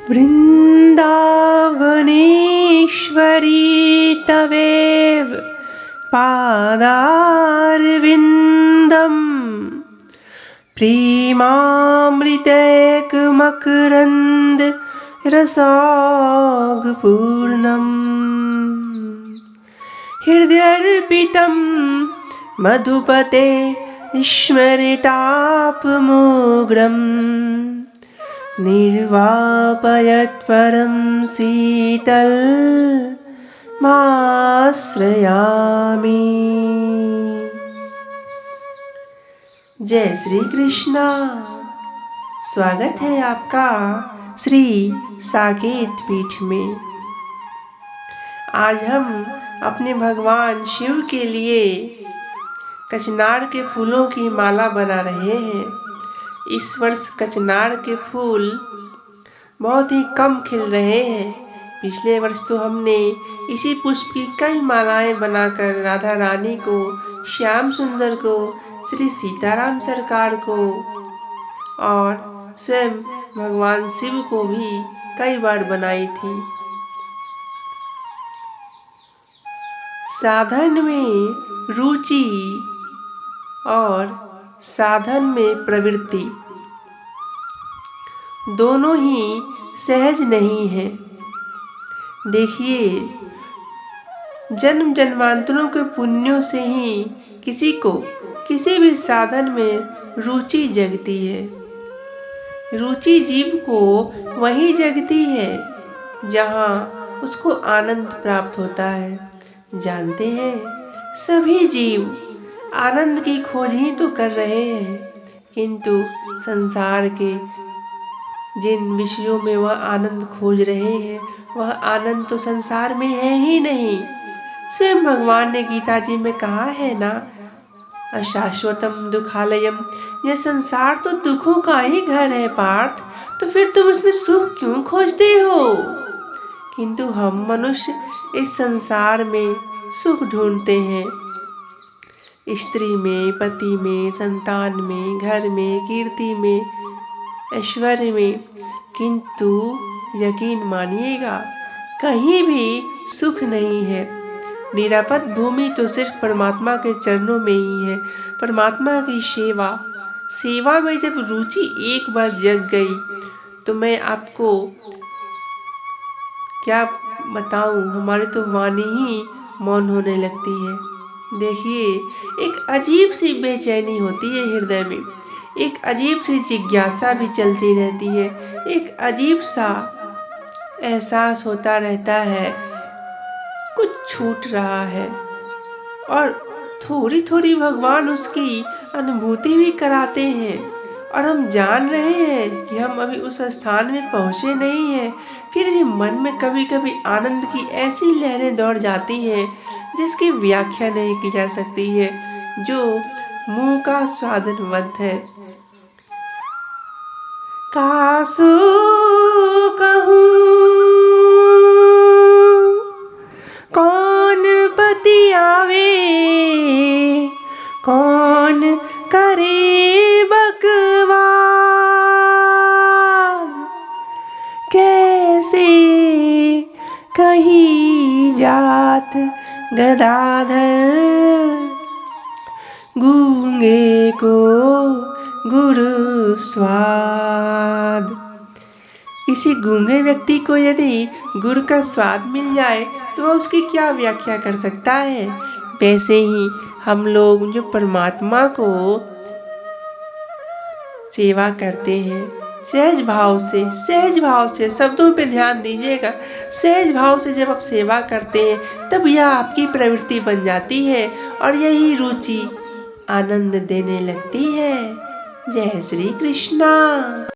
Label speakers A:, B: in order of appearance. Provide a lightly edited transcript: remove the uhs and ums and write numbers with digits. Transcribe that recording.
A: वृन्दावनेश्वरी तवेव पादारविन्दं प्रेमामृतैकमकरन्द रसागपूर्णम् हृदयार्पितं मधुपते स्मरितापमुग्रम् निर्वापयत् परं शीतलमाश्रयामि। जय श्री कृष्णा। स्वागत है आपका श्री साकेत पीठ में। आज हम अपने भगवान शिव के लिए कचनार के फूलों की माला बना रहे हैं। इस वर्ष कचनार के फूल बहुत ही कम खिल रहे हैं। पिछले वर्ष तो हमने इसी पुष्प की कई मालाएं बनाकर राधा रानी को, श्याम सुंदर को, श्री सीताराम सरकार को और स्वयं भगवान शिव को भी कई बार बनाई थी। साधन में रुचि और साधन में प्रवृत्ति दोनों ही सहज नहीं है। देखिए, जन्म जन्मांतरों के पुण्यों से ही किसी को किसी भी साधन में रुचि जगती है। रुचि जीव को वही जगती है जहाँ उसको आनंद प्राप्त होता है। जानते हैं, सभी जीव आनंद की खोज ही तो कर रहे हैं, किंतु संसार के जिन विषयों में वह आनंद खोज रहे हैं वह आनंद तो संसार में है ही नहीं। स्वयं भगवान ने गीता जी में कहा है ना, अशाश्वतम दुखालयम, यह संसार तो दुखों का ही घर है पार्थ, तो फिर तुम उसमें सुख क्यों खोजते हो। किंतु हम मनुष्य इस संसार में सुख ढूंढते हैं, स्त्री में, पति में, संतान में, घर में, कीर्ति में, ऐश्वर्य में, किंतु यकीन मानिएगा कहीं भी सुख नहीं है। निरापद भूमि तो सिर्फ परमात्मा के चरणों में ही है। परमात्मा की सेवा में जब रुचि एक बार जग गई तो मैं आपको क्या बताऊं, हमारी तो वाणी ही मौन होने लगती है। देखिए, एक अजीब सी बेचैनी होती है हृदय में, एक अजीब सी जिज्ञासा भी चलती रहती है, एक अजीब सा एहसास होता रहता है कुछ छूट रहा है, और थोड़ी थोड़ी भगवान उसकी अनुभूति भी कराते हैं। और हम जान रहे हैं कि हम अभी उस स्थान में पहुँचे नहीं हैं, फिर भी मन में कभी कभी आनंद की ऐसी लहरें दौड़ जाती हैं जिसकी व्याख्या नहीं की जा सकती है, जो मुंह का स्वादनवंत है। कासु कहूँ कौन पति आवे, कौन करे बकवाद, कैसे कही जात गदाधर, गूंगे को गुरु स्वाद। किसी गूंगे व्यक्ति को यदि गुरु का स्वाद मिल जाए तो वह उसकी क्या व्याख्या कर सकता है। वैसे ही हम लोग जो परमात्मा को सेवा करते हैं, सहज भाव से शब्दों पे ध्यान दीजिएगा, सहज भाव से जब आप सेवा करते हैं तब यह आपकी प्रवृत्ति बन जाती है और यही रुचि आनंद देने लगती है। जय श्री कृष्णा।